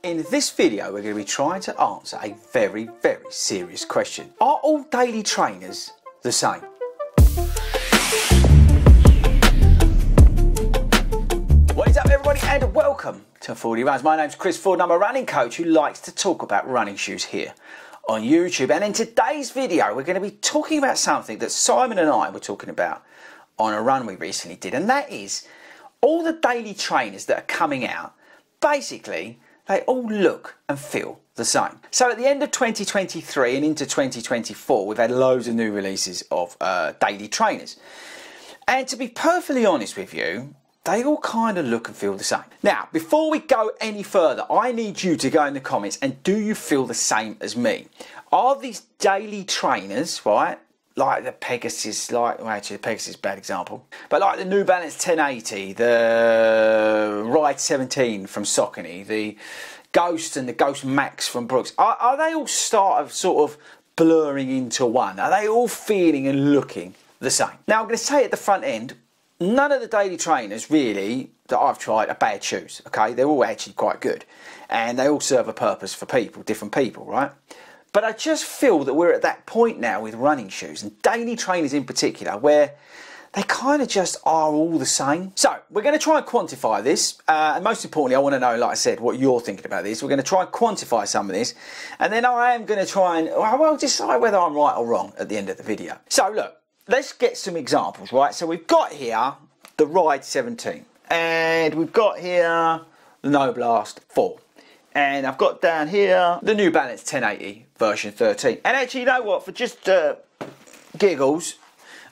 In this video, we're going to be trying to answer a very, very serious question. Are all daily trainers the same? What is up, everybody, and welcome to 40 Runs. My name's Chris Ford, and I'm a running coach who likes to talk about running shoes here on YouTube. And in today's video, we're going to be talking about something that Simon and I were talking about on a run we recently did, and that is all the daily trainers that are coming out. Basically, they all look and feel the same. So at the end of 2023 and into 2024, we've had loads of new releases of daily trainers. And to be perfectly honest with you, they all kind of look and feel the same. Now, before we go any further, I need you to go in the comments and do you feel the same as me? Are these daily trainers, right, like the Pegasus, well actually the Pegasus is a bad example, but like the New Balance 1080, the Ride 17 from Saucony, the Ghost and the Ghost Max from Brooks, are they all sort of blurring into one? Are they all feeling and looking the same? Now I'm going to say at the front end, none of the daily trainers really that I've tried are bad shoes, okay? They're all actually quite good and they all serve a purpose for people, different people, right? But I just feel that we're at that point now with running shoes and daily trainers in particular where they kind of just are all the same. So we're going to try and quantify this, and most importantly I want to know, like I said, what you're thinking about this. We're going to try and quantify some of this, and then I am going to try and well decide whether I'm right or wrong at the end of the video. So look, let's get some examples, right? So we've got here the Ride 17 and we've got here the No Blast 4. And I've got down here the New Balance 1080 version 13. And actually, you know what, for just giggles,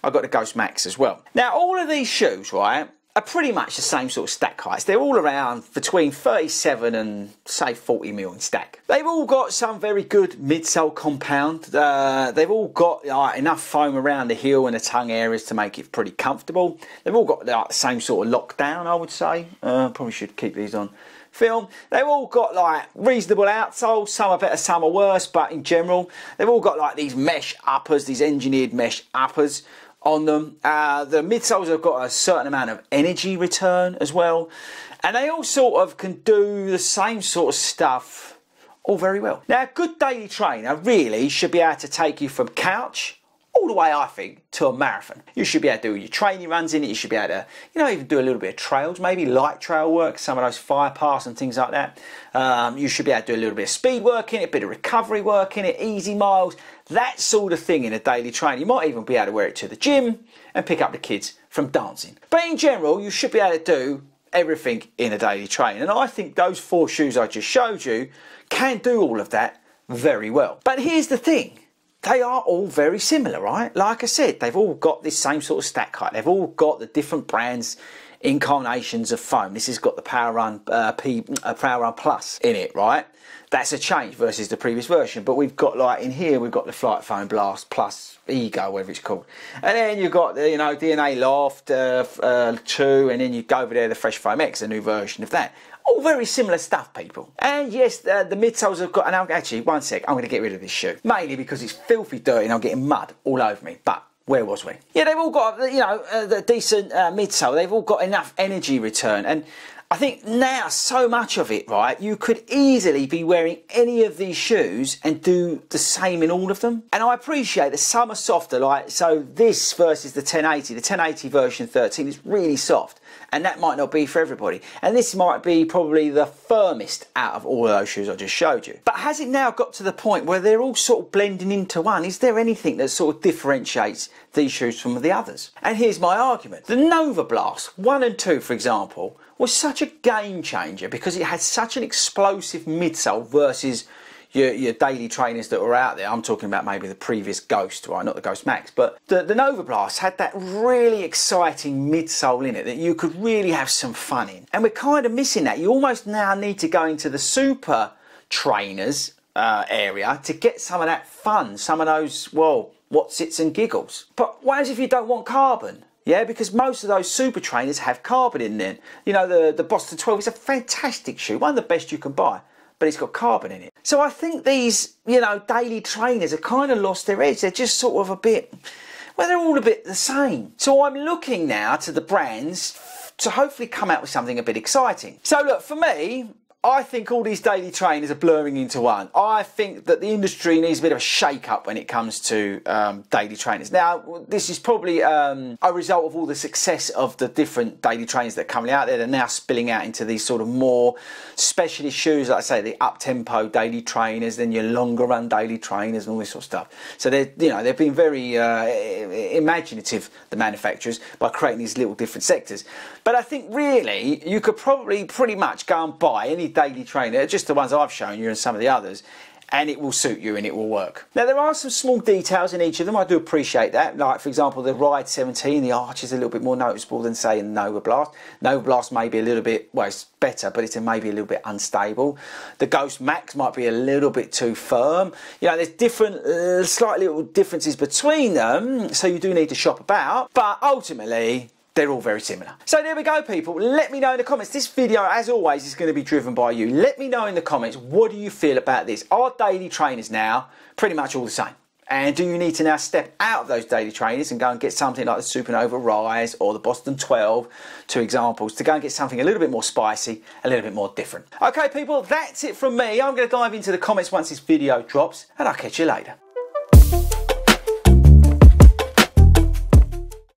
I've got the Ghost Max as well. Now, all of these shoes, right, are pretty much the same sort of stack heights. They're all around between 37 and, say, 40 mil in stack. They've all got some very good midsole compound. They've all got enough foam around the heel and the tongue areas to make it pretty comfortable. They've all got the same sort of lockdown, I would say. Probably should keep these on film. They've all got like reasonable outsoles, some are better, some are worse, but in general they've all got like these mesh uppers, these engineered mesh uppers on them. The midsoles have got a certain amount of energy return as well, and they all sort of can do the same sort of stuff all very well. Now, a good daily trainer really should be able to take you from couch all the way, I think, to a marathon. You should be able to do your training runs in it. You should be able to, even do a little bit of trails, maybe light trail work, some of those fire paths and things like that. You should be able to do a little bit of speed work in it, a bit of recovery work in it, easy miles, that sort of thing in a daily trainer. You might even be able to wear it to the gym and pick up the kids from dancing. But in general, you should be able to do everything in a daily trainer. And I think those 4 shoes I just showed you can do all of that very well. But here's the thing. They are all very similar, right? Like I said, they've all got this same sort of stack height. They've all got the different brands, incarnations of foam. This has got the Power Run Power Run Plus in it, right? That's a change versus the previous version. But we've got, like, in here, we've got the Flight Foam Blast Plus Ego, whatever it's called. And then you've got the, DNA Loft 2, and then you go over there, the Fresh Foam X, a new version of that. All very similar stuff, people. And yes, the midsoles have got, and actually, one sec, I'm going to get rid of this shoe. Mainly because it's filthy dirty and I'm getting mud all over me. But where was we? Yeah, they've all got, the decent midsole. They've all got enough energy return. And I think now so much of it, right, you could easily be wearing any of these shoes and do the same in all of them. And I appreciate that some are softer, like, so this versus the 1080 version 13 is really soft. And that might not be for everybody. And this might be probably the firmest out of all of those shoes I just showed you. But has it now got to the point where they're all sort of blending into one? Is there anything that sort of differentiates these shoes from the others? And here's my argument. The Nova Blast 1 and 2, for example, was such a game changer because it had such an explosive midsole versus your daily trainers that were out there. I'm talking about maybe the previous Ghost, right? Not the Ghost Max, but the Nova Blast had that really exciting midsole in it that you could really have some fun in. And we're kind of missing that. You almost now need to go into the super trainers area to get some of that fun, some of those, well, what's-its and giggles. But what if you don't want carbon? Yeah, because most of those super trainers have carbon in there. The Boston 12 is a fantastic shoe, one of the best you can buy. But it's got carbon in it. So I think these, daily trainers have kind of lost their edge. They're just sort of a bit, well, they're all a bit the same. So I'm looking now to the brands to hopefully come out with something a bit exciting. So look, for me, I think all these daily trainers are blurring into one. I think that the industry needs a bit of a shake-up when it comes to daily trainers. Now, this is probably a result of all the success of the different daily trainers that are coming out there. They're now spilling out into these sort of more specialist shoes, like I say, the up-tempo daily trainers, then your longer-run daily trainers and all this sort of stuff. So they've been very imaginative, the manufacturers, by creating these little different sectors. But I think really you could probably pretty much go and buy any daily trainer, just the ones I've shown you and some of the others, and it will suit you and it will work. Now, there are some small details in each of them. I do appreciate that. Like, for example, the Ride 17, the arch is a little bit more noticeable than, say, in Nova Blast. Nova Blast may be a little bit, well, it's better, but it's maybe a little bit unstable. The Ghost Max might be a little bit too firm. You know, there's different, slight little differences between them, so you do need to shop about. But ultimately, they're all very similar. So there we go, people. Let me know in the comments. This video, as always, is going to be driven by you. Let me know in the comments, what do you feel about this? Are daily trainers now pretty much all the same? And do you need to now step out of those daily trainers and go and get something like the Supernova Rise or the Boston 12, two examples, to go and get something a little bit more spicy, a little bit more different? Okay, people, that's it from me. I'm going to dive into the comments once this video drops, and I'll catch you later.